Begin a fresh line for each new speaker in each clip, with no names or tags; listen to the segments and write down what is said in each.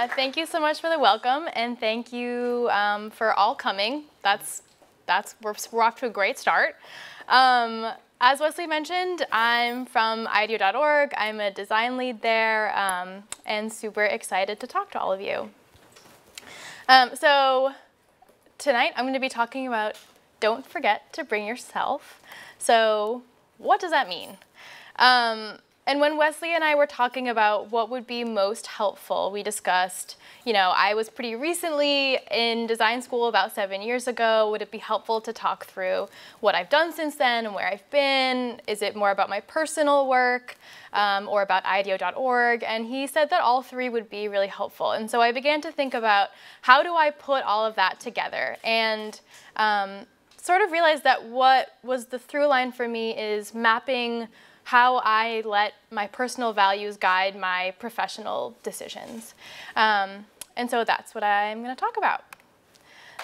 Thank you so much for the welcome, and thank you for all coming. We're off to a great start. As Wesley mentioned, I'm from Ideo.org. I'm a design lead there, and super excited to talk to all of you. So tonight I'm going to be talking about don't forget to bring yourself. So what does that mean? And when Wesley and I were talking about what would be most helpful, we discussed, I was pretty recently in design school about 7 years ago. Would it be helpful to talk through what I've done since then and where I've been? Is it more about my personal work or about Ideo.org? And he said that all three would be really helpful. And so I began to think about how do I put all of that together? And sort of realized that what was the through line for me is mapping how I let my personal values guide my professional decisions. And so that's what I'm going to talk about.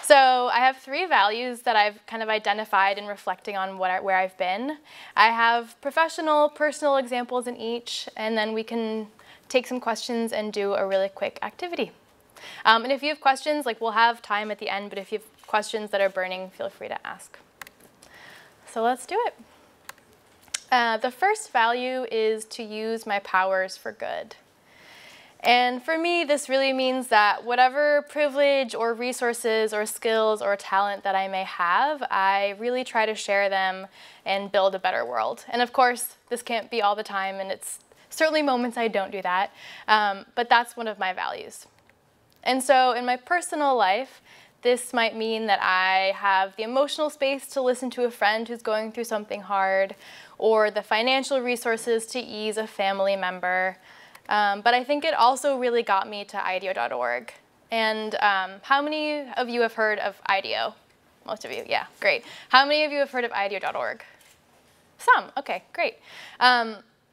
So I have three values that I've kind of identified in reflecting on where I've been. I have professional, personal examples in each, and then we can take some questions and do a really quick activity. And if you have questions, we'll have time at the end, but if you have questions that are burning, feel free to ask. So let's do it. The first value is to use my powers for good. And for me, this really means that whatever privilege or resources or skills or talent that I may have, I really try to share them and build a better world. And of course, this can't be all the time, and it's certainly moments I don't do that, but that's one of my values. And so in my personal life, this might mean that I have the emotional space to listen to a friend who's going through something hard, or the financial resources to ease a family member. But I think it also really got me to Ideo.org. And how many of you have heard of Ideo? Most of you, yeah, great. How many of you have heard of Ideo.org? Some, okay, great.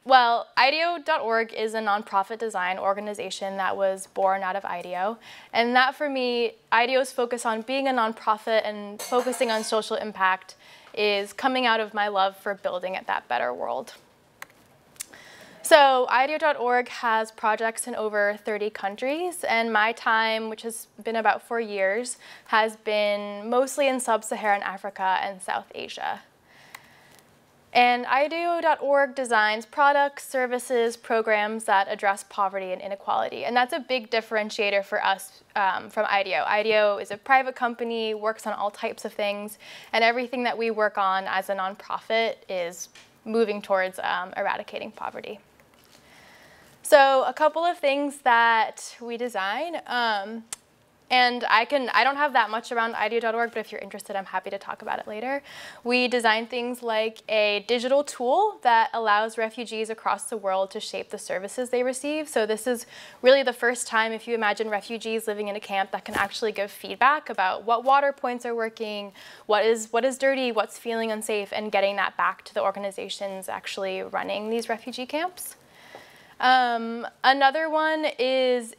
Well, Ideo.org is a nonprofit design organization that was born out of Ideo. And that, for me, Ideo's focus on being a nonprofit and focusing on social impact is coming out of my love for building at that better world. So Ideo.org has projects in over 30 countries, and my time, which has been about 4 years, has been mostly in sub-Saharan Africa and South Asia. And Ideo.org designs products, services, programs that address poverty and inequality. And that's a big differentiator for us from Ideo. Ideo is a private company, works on all types of things, and everything that we work on as a nonprofit is moving towards eradicating poverty. So a couple of things that we design. And I don't have that much around Ideo.org, but if you're interested, I'm happy to talk about it later. We design things like a digital tool that allows refugees across the world to shape the services they receive. So this is really the first time, if you imagine refugees living in a camp, that can actually give feedback about what water points are working, what is dirty, what's feeling unsafe, and getting that back to the organizations actually running these refugee camps. Another one is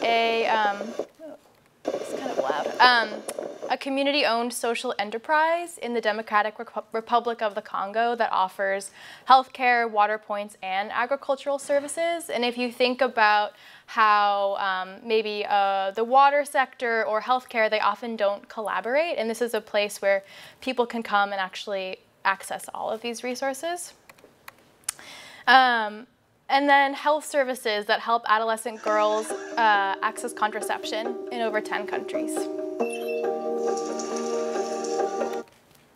it's kind of loud. A community-owned social enterprise in the Democratic Republic of the Congo that offers healthcare, water points, and agricultural services. And if you think about how maybe the water sector or healthcare, they often don't collaborate, and this is a place where people can come and actually access all of these resources. And then health services that help adolescent girls access contraception in over 10 countries.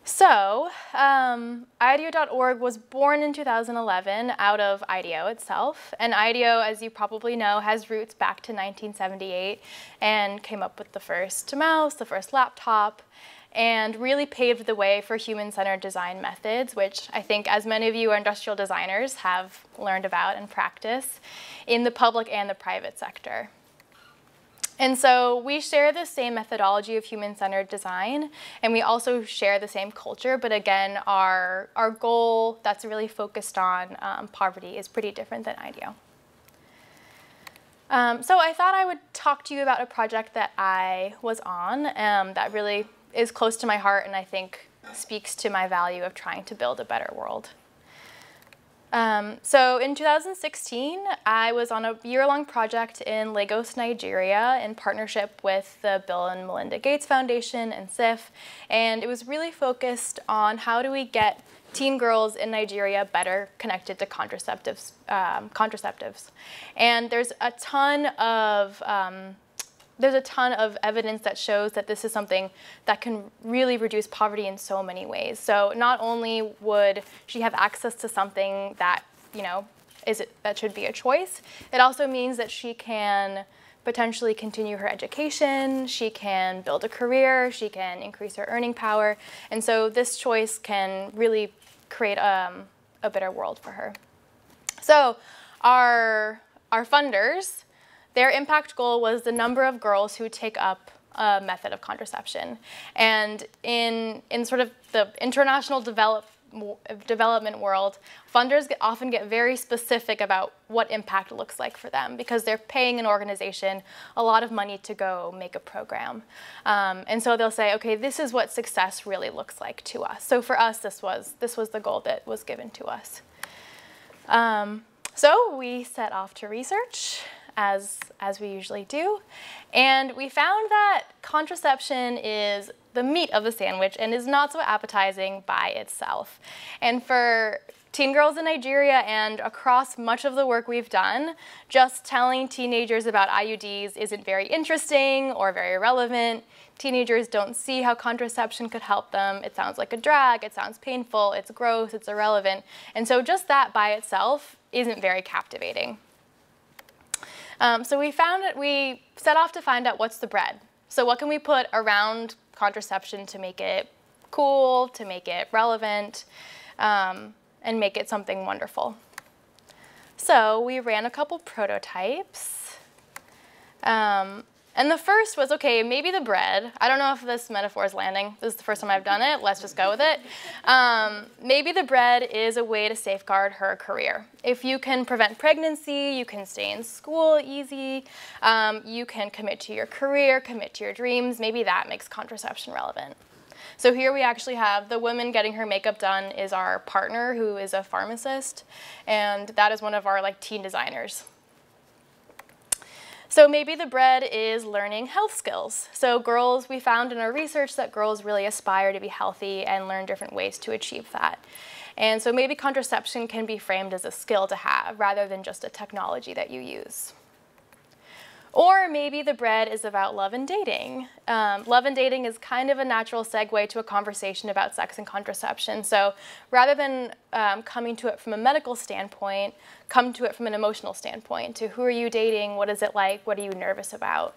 So, Ideo.org was born in 2011 out of Ideo itself. And Ideo, as you probably know, has roots back to 1978 and came up with the first mouse, the first laptop, and really paved the way for human-centered design methods, which I think, as many of you are industrial designers, have learned about and practice in the public and the private sector. And so we share the same methodology of human-centered design, and we also share the same culture, but again, our goal that's really focused on poverty is pretty different than Ideo. So I thought I would talk to you about a project that I was on that really is close to my heart and I think speaks to my value of trying to build a better world. So in 2016, I was on a year-long project in Lagos, Nigeria, in partnership with the Bill and Melinda Gates Foundation and SIF, and it was really focused on how do we get teen girls in Nigeria better connected to contraceptives. And there's a ton of evidence that shows that this is something that can really reduce poverty in so many ways. So not only would she have access to something that, that should be a choice, it also means that she can potentially continue her education, she can build a career, she can increase her earning power. And so this choice can really create a better world for her. So our funders, their impact goal was the number of girls who take up a method of contraception. And in sort of the international development world, funders often get very specific about what impact looks like for them because they're paying an organization a lot of money to go make a program. And so they'll say, okay, this is what success really looks like to us. So for us, this was the goal that was given to us. So we set off to research, as we usually do, and we found that contraception is the meat of the sandwich and is not so appetizing by itself. And for teen girls in Nigeria and across much of the work we've done, just telling teenagers about IUDs isn't very interesting or very relevant. Teenagers don't see how contraception could help them. It sounds like a drag, it sounds painful, it's gross, it's irrelevant. And so just that by itself isn't very captivating. So we set off to find out what's the bread. So what can we put around contraception to make it cool, to make it relevant, and make it something wonderful. So we ran a couple prototypes. And the first was, okay, maybe the bread. I don't know if this metaphor is landing. This is the first time I've done it. Let's just go with it. Maybe the bread is a way to safeguard her career. If you can prevent pregnancy, you can stay in school easy, you can commit to your career, commit to your dreams. Maybe that makes contraception relevant. So here we actually have the woman getting her makeup done is our partner, who is a pharmacist, and that is one of our teen designers. So maybe the bread is learning health skills. So girls, we found in our research that girls really aspire to be healthy and learn different ways to achieve that. And so maybe contraception can be framed as a skill to have rather than just a technology that you use. Or maybe the bread is about love and dating. Love and dating is kind of a natural segue to a conversation about sex and contraception. So rather than coming to it from a medical standpoint, come to it from an emotional standpoint. To who are you dating? What is it like? What are you nervous about?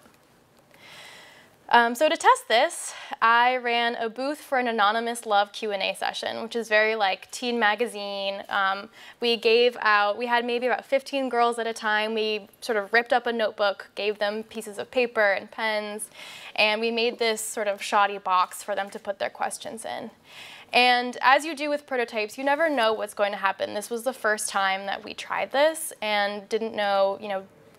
So to test this, I ran a booth for an anonymous love Q&A session, which is very like teen magazine. We had maybe about 15 girls at a time. We sort of ripped up a notebook, gave them pieces of paper and pens, and we made this sort of shoddy box for them to put their questions in. And as you do with prototypes, you never know what's going to happen. This was the first time that we tried this and didn't know,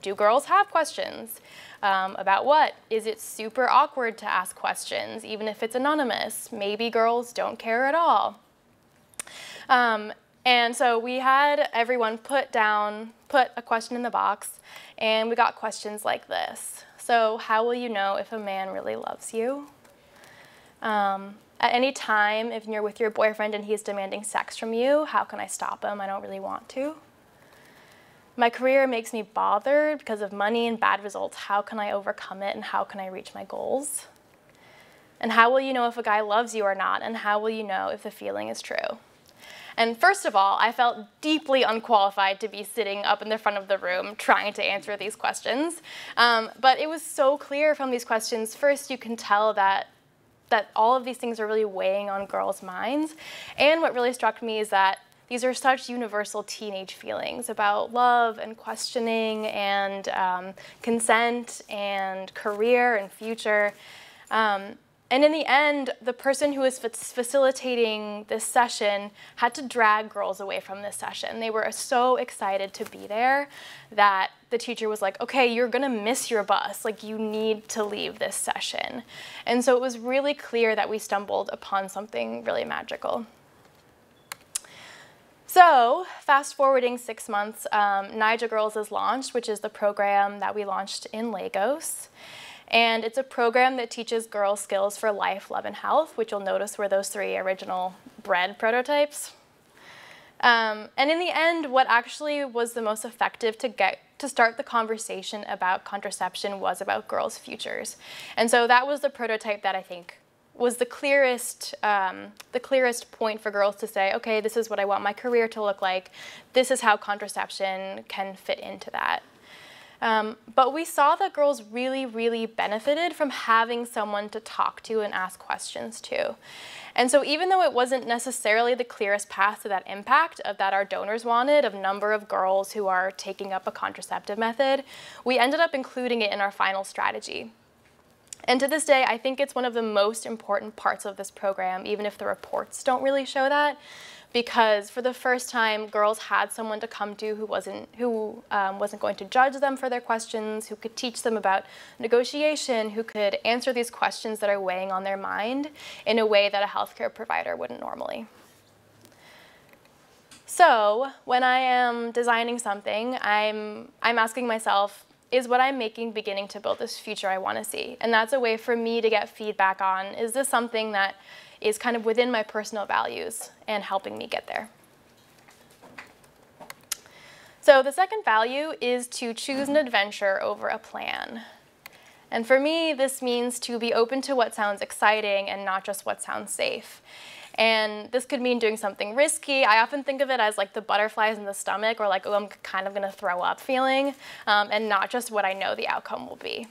do girls have questions? About what? Is it super awkward to ask questions, even if it's anonymous? Maybe girls don't care at all. And so we had everyone put a question in the box, and we got questions like this. So how will you know if a man really loves you? At any time, if you're with your boyfriend and he's demanding sex from you, how can I stop him? I don't really want to. My career makes me bothered because of money and bad results. How can I overcome it, and how can I reach my goals? And how will you know if a guy loves you or not? And how will you know if the feeling is true? And first of all, I felt deeply unqualified to be sitting up in the front of the room trying to answer these questions. But it was so clear from these questions. First, you can tell that all of these things are really weighing on girls' minds. And what really struck me is that these are such universal teenage feelings about love and questioning and consent and career and future. And in the end, the person who was facilitating this session had to drag girls away from this session. They were so excited to be there that the teacher was like, okay, you're gonna miss your bus. You need to leave this session. And so it was really clear that we stumbled upon something really magical. So fast forwarding 6 months, Nija Girls is launched, which is the program that we launched in Lagos. And it's a program that teaches girls skills for life, love, and health, which you'll notice were those 3 original bread prototypes. And in the end, what actually was the most effective to start the conversation about contraception was about girls' futures. And so that was the prototype that I think was the clearest point for girls to say, okay, this is what I want my career to look like. This is how contraception can fit into that. But we saw that girls really, really benefited from having someone to talk to and ask questions to. And so even though it wasn't necessarily the clearest path to that impact that our donors wanted, of number of girls who are taking up a contraceptive method, we ended up including it in our final strategy. And to this day, I think it's one of the most important parts of this program, even if the reports don't really show that, because for the first time, girls had someone to come to who wasn't going to judge them for their questions, who could teach them about negotiation, who could answer these questions that are weighing on their mind in a way that a healthcare provider wouldn't normally. So when I am designing something, I'm asking myself, is what I'm making beginning to build this future I want to see? And that's a way for me to get feedback on, is this something that is kind of within my personal values and helping me get there? So the second value is to choose an adventure over a plan. And for me, this means to be open to what sounds exciting and not just what sounds safe. And this could mean doing something risky. I often think of it as like the butterflies in the stomach, or like, oh, I'm kind of gonna throw up feeling, and not just what I know the outcome will be.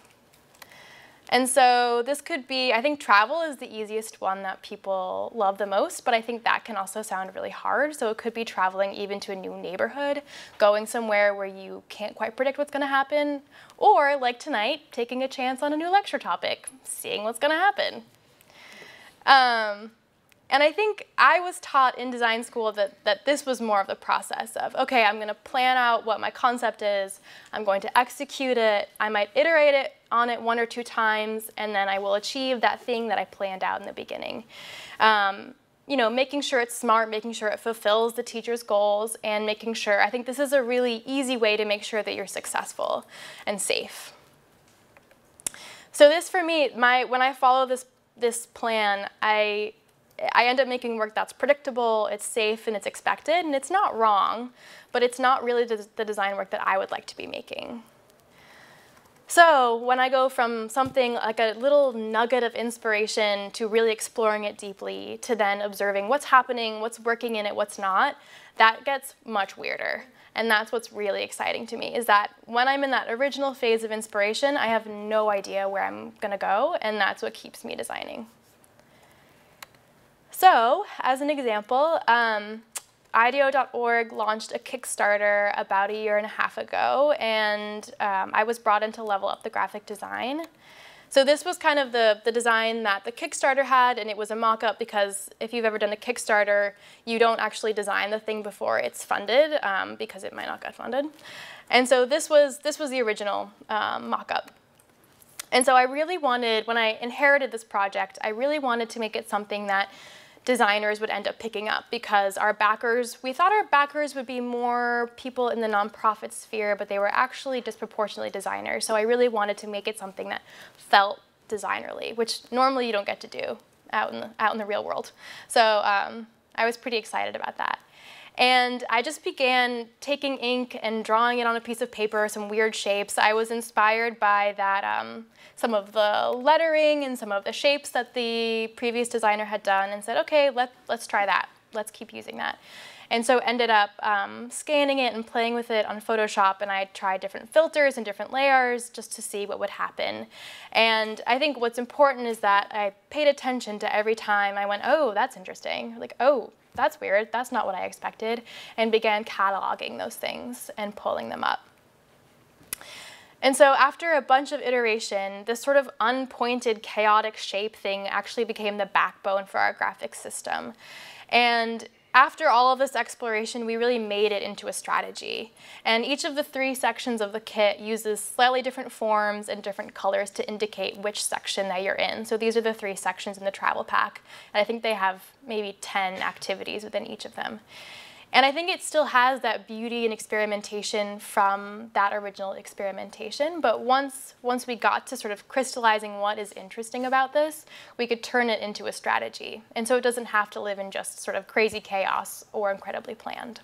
And so this could be, I think travel is the easiest one that people love the most, but I think that can also sound really hard. So it could be traveling even to a new neighborhood, going somewhere where you can't quite predict what's gonna happen, or like tonight, taking a chance on a new lecture topic, seeing what's gonna happen. And I think I was taught in design school that this was more of the process of, okay, I'm going to plan out what my concept is, I'm going to execute it, I might iterate on it 1 or 2 times, and then I will achieve that thing that I planned out in the beginning. You know, making sure it's smart, making sure it fulfills the teacher's goals, and making sure, I think this is a really easy way to make sure that you're successful and safe. So this for me, when I follow this plan, I end up making work that's predictable, it's safe, and it's expected, and it's not wrong, but it's not really the design work that I would like to be making. So when I go from something like a little nugget of inspiration to really exploring it deeply, to then observing what's happening, what's working in it, what's not, that gets much weirder. And that's what's really exciting to me, is that when I'm in that original phase of inspiration, I have no idea where I'm gonna go, and that's what keeps me designing. So, as an example, Ideo Org launched a Kickstarter about 1.5 years ago, and I was brought in to level up the graphic design. So this was kind of the design that the Kickstarter had, and it was a mock-up because if you've ever done a Kickstarter, you don't actually design the thing before it's funded because it might not get funded. And so this was the original mock-up. And so I really wanted, when I inherited this project, I really wanted to make it something that designers would end up picking up, because our backers, we thought our backers would be more people in the nonprofit sphere, but they were actually disproportionately designers. So I really wanted to make it something that felt designerly, which normally you don't get to do out in the real world. So I was pretty excited about that. And I just began taking ink and drawing it on a piece of paper, some weird shapes. I was inspired by that, some of the lettering and some of the shapes that the previous designer had done, and said, okay, let's try that. Let's keep using that. And so ended up scanning it and playing with it on Photoshop, and I tried different filters and different layers just to see what would happen. And I think what's important is that I paid attention to every time I went, oh, that's interesting. Like, oh, that's weird, that's not what I expected, and began cataloging those things and pulling them up. And so after a bunch of iteration, this sort of unpointed, chaotic shape thing actually became the backbone for our graphics system. And after all of this exploration, we really made it into a strategy. And each of the 3 sections of the kit uses slightly different forms and different colors to indicate which section that you're in. So these are the 3 sections in the travel pack. And I think they have maybe 10 activities within each of them. And I think it still has that beauty and experimentation from that original experimentation, but once we got to sort of crystallizing what is interesting about this, we could turn it into a strategy. And so it doesn't have to live in just sort of crazy chaos or incredibly planned.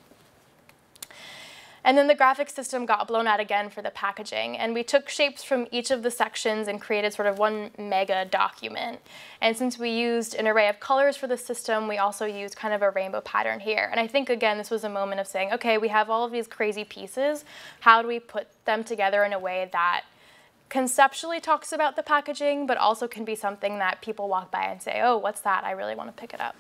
And then the graphics system got blown out again for the packaging, and we took shapes from each of the sections and created sort of one mega document. And since we used an array of colors for the system, we also used kind of a rainbow pattern here. And I think, again, this was a moment of saying, okay, we have all of these crazy pieces. How do we put them together in a way that conceptually talks about the packaging, but also can be something that people walk by and say, oh, what's that? I really want to pick it up.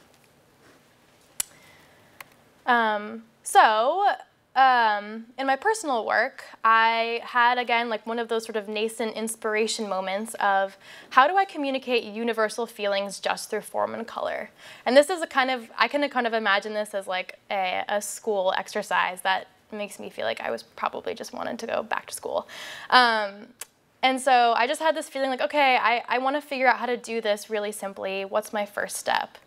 In my personal work, I had, again, like one of those sort of nascent inspiration moments of how do I communicate universal feelings just through form and color? And this is a kind of, I can kind of imagine this as like a school exercise that makes me feel like I was probably just wanted to go back to school. And so I just had this feeling like, okay, I want to figure out how to do this really simply. What's my first step?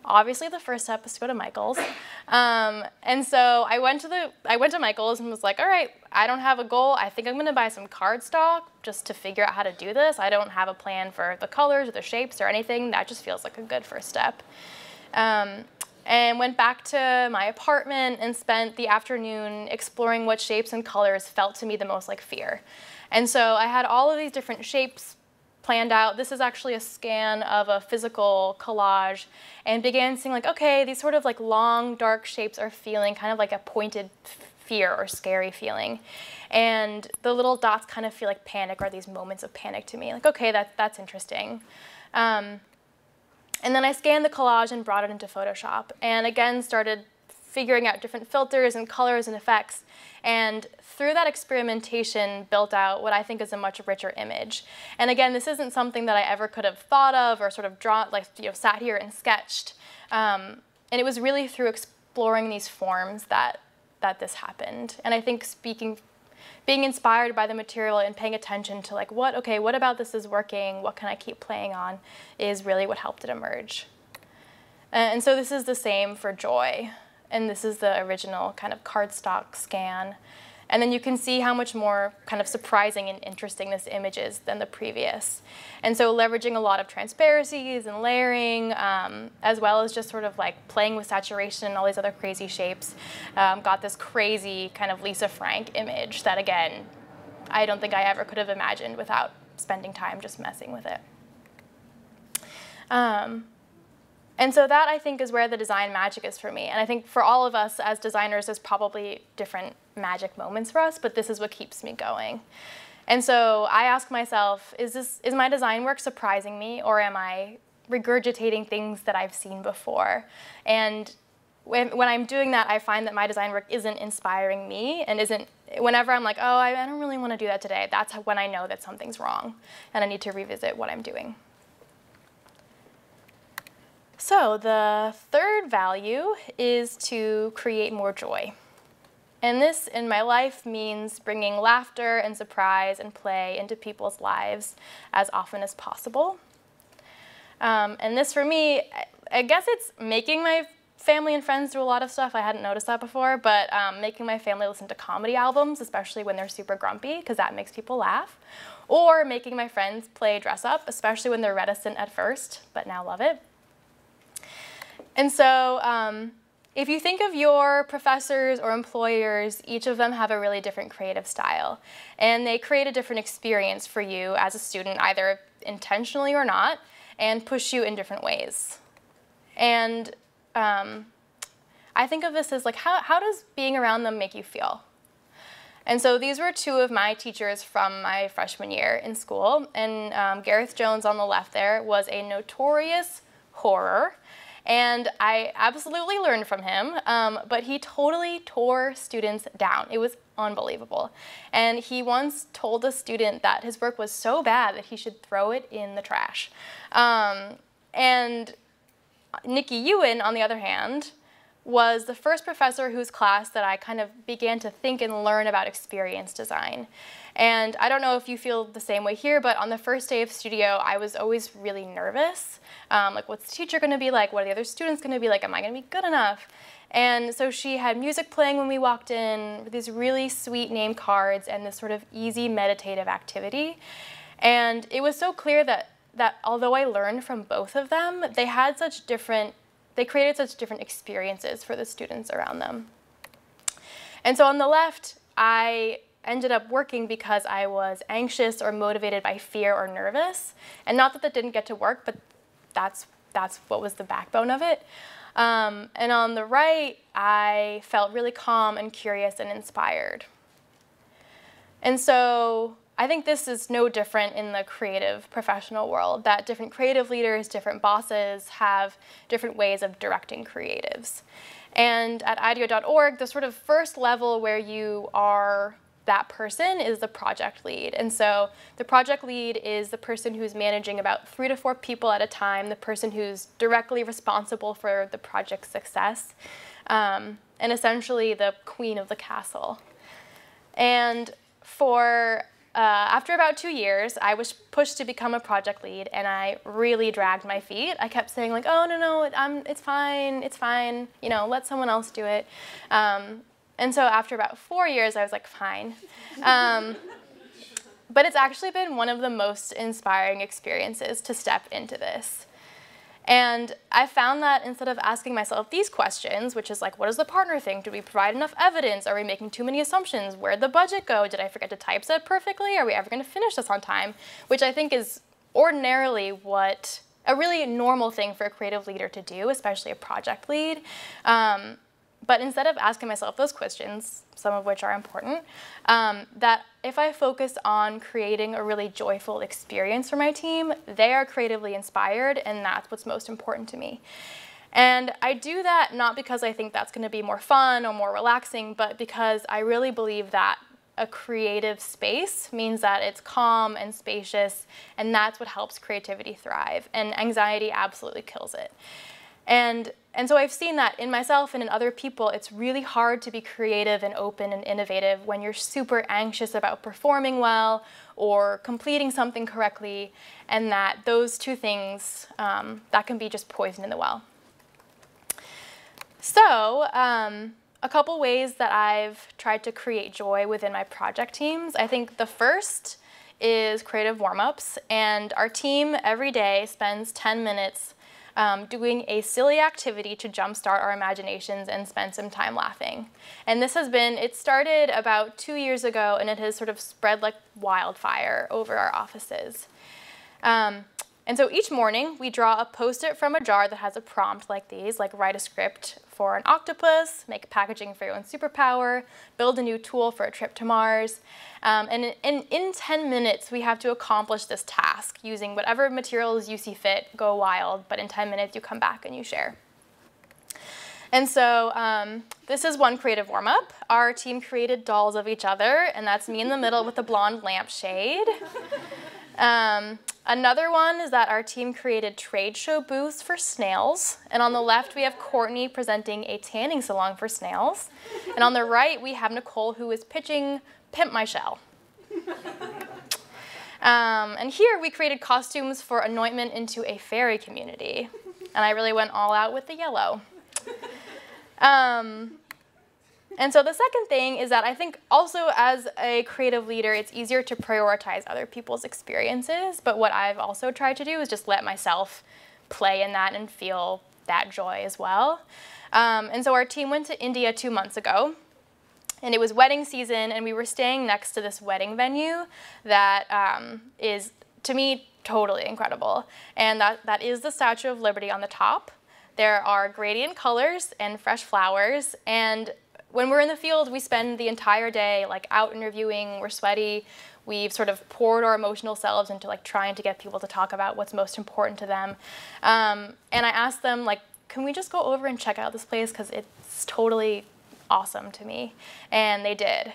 Obviously, the first step is to go to Michael's. And so I went to Michael's and was like, all right, I don't have a goal. I think I'm going to buy some cardstock just to figure out how to do this. I don't have a plan for the colors or the shapes or anything. That just feels like a good first step. And went back to my apartment and spent the afternoon exploring what shapes and colors felt to me the most like fear. And so I had all of these different shapes planned out. This is actually a scan of a physical collage, and began seeing like, okay, these sort of like long, dark shapes are feeling kind of like a pointed fear or scary feeling. And the little dots kind of feel like panic, or these moments of panic to me. Like, okay, that's interesting. And then I scanned the collage and brought it into Photoshop, and again started figuring out different filters and colors and effects. And through that experimentation, built out what I think is a much richer image. And again, this isn't something that I ever could have thought of or sort of drawn, like, sat here and sketched. And it was really through exploring these forms that this happened. And I think being inspired by the material and paying attention to like, what about this is working? What can I keep playing on? Is really what helped it emerge. And so this is the same for Joy. And this is the original kind of cardstock scan. And then you can see how much more kind of surprising and interesting this image is than the previous. And so leveraging a lot of transparencies and layering, as well as just sort of like playing with saturation and all these other crazy shapes, got this crazy kind of Lisa Frank image that, again, I don't think I ever could have imagined without spending time just messing with it. And so that, I think, is where the design magic is for me. And I think for all of us as designers, there's probably different magic moments for us, but this is what keeps me going. And so I ask myself, is my design work surprising me, or am I regurgitating things that I've seen before? And when I'm doing that, I find that my design work isn't inspiring me, and whenever I'm like, oh, I don't really want to do that today, that's when I know that something's wrong, and I need to revisit what I'm doing. So the third value is to create more joy. And this, in my life, means bringing laughter and surprise and play into people's lives as often as possible. And this, for me, I guess it's making my family and friends do a lot of stuff. I hadn't noticed that before, but making my family listen to comedy albums, especially when they're super grumpy, because that makes people laugh. Or making my friends play dress up, especially when they're reticent at first, but now love it. And so if you think of your professors or employers, each of them have a really different creative style. And they create a different experience for you as a student, either intentionally or not, and push you in different ways. And I think of this as like, how does being around them make you feel? And so these were two of my teachers from my freshman year in school. And Gareth Jones on the left there was a notorious horror. And I absolutely learned from him, but he totally tore students down. It was unbelievable. And he once told a student that his work was so bad that he should throw it in the trash. And Nikki Ewan, on the other hand, was the first professor whose class that I kind of began to think and learn about experience design. And I don't know if you feel the same way here, but on the first day of studio, I was always really nervous. Like, what's the teacher going to be like? What are the other students going to be like? Am I going to be good enough? And so she had music playing when we walked in, these really sweet name cards, and this sort of easy meditative activity. And it was so clear that although I learned from both of them, they created such different experiences for the students around them. And so on the left, I ended up working because I was anxious or motivated by fear or nervous. And not that didn't get to work, but that's what was the backbone of it. And on the right, I felt really calm and curious and inspired. And so I think this is no different in the creative professional world, that different creative leaders, different bosses have different ways of directing creatives. And at Ideo.org, the sort of first level where you are that person is the project lead. And so the project lead is the person who's managing about 3 to 4 people at a time, the person who's directly responsible for the project's success, and essentially the queen of the castle. And after about 2 years, I was pushed to become a project lead, and I really dragged my feet. I kept saying, like, oh, no, it's fine, you know, let someone else do it. And so after about 4 years, I was like, fine. But it's actually been one of the most inspiring experiences to step into this. And I found that instead of asking myself these questions, which is like, what does the partner think? Do we provide enough evidence? Are we making too many assumptions? Where'd the budget go? Did I forget to typeset perfectly? Are we ever going to finish this on time? Which I think is ordinarily a really normal thing for a creative leader to do, especially a project lead. But instead of asking myself those questions, some of which are important, that if I focus on creating a really joyful experience for my team, they are creatively inspired, and that's what's most important to me. And I do that not because I think that's going to be more fun or more relaxing, but because I really believe that a creative space means that it's calm and spacious, and that's what helps creativity thrive. And anxiety absolutely kills it. And so I've seen that in myself and in other people, it's really hard to be creative and open and innovative when you're super anxious about performing well or completing something correctly, and that those two things, that can be just poison in the well. So a couple ways that I've tried to create joy within my project teams. I think the first is creative warm-ups, and our team every day spends 10 minutes doing a silly activity to jumpstart our imaginations and spend some time laughing. And it started about 2 years ago, and it has sort of spread like wildfire over our offices. And so each morning, we draw a Post-it from a jar that has a prompt like these, like write a script for an octopus, make packaging for your own superpower, build a new tool for a trip to Mars. And in 10 minutes, we have to accomplish this task using whatever materials you see fit, go wild, but in 10 minutes, you come back and you share. And so this is one creative warm-up. Our team created dolls of each other, and that's me in the middle with the blonde lampshade. Another one is that our team created trade show booths for snails. And on the left, we have Courtney presenting a tanning salon for snails. And on the right, we have Nicole, who is pitching Pimp My Shell. And here, we created costumes for anointment into a fairy community. And I really went all out with the yellow. And so the second thing is that I think also as a creative leader, it's easier to prioritize other people's experiences. But what I've also tried to do is just let myself play in that and feel that joy as well. And so our team went to India 2 months ago. And it was wedding season, and we were staying next to this wedding venue that is, to me, totally incredible. And that is the Statue of Liberty on the top. There are gradient colors and fresh flowers, and when we're in the field, we spend the entire day like out interviewing, we're sweaty, we've sort of poured our emotional selves into like trying to get people to talk about what's most important to them. And I asked them, like, can we just go over and check out this place, because it's totally awesome to me, and they did.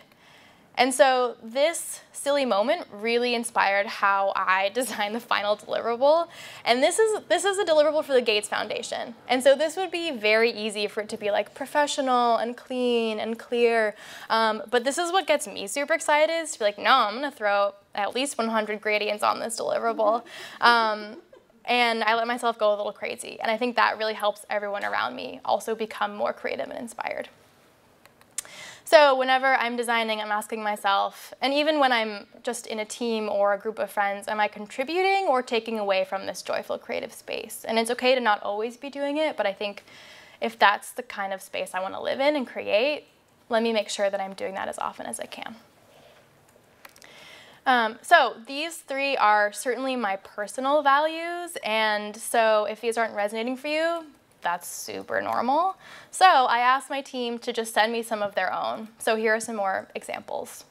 And so this silly moment really inspired how I designed the final deliverable. And this is a deliverable for the Gates Foundation. And so this would be very easy for it to be like professional and clean and clear. But this is what gets me super excited, is to be like, no, I'm going to throw at least 100 gradients on this deliverable. And I let myself go a little crazy. And I think that really helps everyone around me also become more creative and inspired. So whenever I'm designing, I'm asking myself, and even when I'm just in a team or a group of friends, am I contributing or taking away from this joyful creative space? And it's okay to not always be doing it, but I think if that's the kind of space I want to live in and create, let me make sure that I'm doing that as often as I can. So these three are certainly my personal values, and so if these aren't resonating for you, that's super normal. So I asked my team to just send me some of their own. So here are some more examples.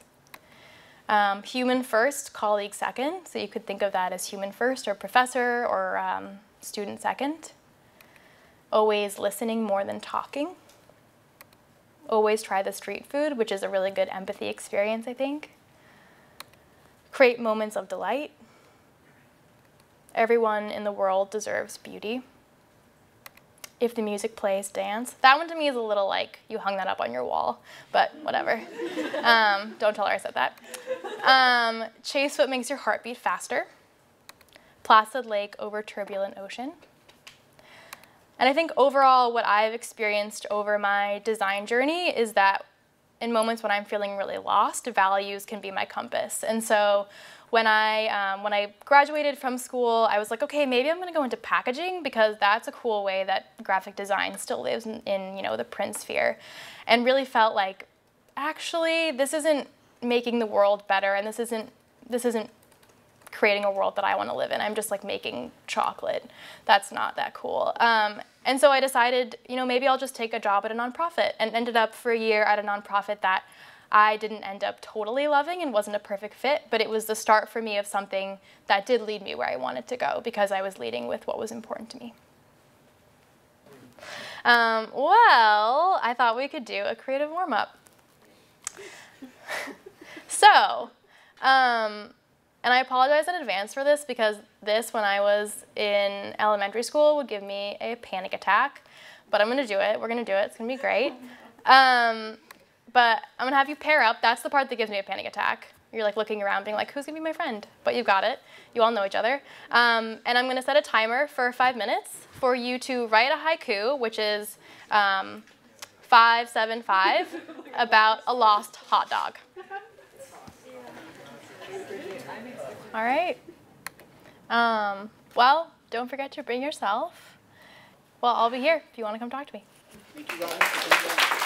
Human first, colleague second. So you could think of that as human first or professor or student second. Always listening more than talking. Always try the street food, which is a really good empathy experience, I think. Create moments of delight. Everyone in the world deserves beauty. If the music plays, dance. That one to me is a little like you hung that up on your wall, but whatever. Don't tell her I said that. Chase what makes your heart beat faster. Placid lake over turbulent ocean. And I think overall what I've experienced over my design journey is that in moments when I'm feeling really lost, values can be my compass. And so when I graduated from school, I was like, okay, maybe I'm going to go into packaging because that's a cool way that graphic design still lives in the print sphere, and really felt like, actually, this isn't making the world better, and this isn't creating a world that I want to live in. I'm just like making chocolate. That's not that cool. And so I decided, maybe I'll just take a job at a nonprofit, and ended up for a year at a nonprofit that I didn't end up totally loving and wasn't a perfect fit, but it was the start for me of something that did lead me where I wanted to go because I was leading with what was important to me. Well, I thought we could do a creative warm-up. So, and I apologize in advance for this because this, when I was in elementary school, would give me a panic attack, but I'm going to do it. We're going to do it. It's going to be great. But I'm going to have you pair up. That's the part that gives me a panic attack. You're like looking around being like, who's going to be my friend? But you've got it. You all know each other. And I'm going to set a timer for 5 minutes for you to write a haiku, which is 575, about a lost hot dog. All right. Well, don't forget to bring yourself. Well, I'll be here if you want to come talk to me.
Thank you, guys.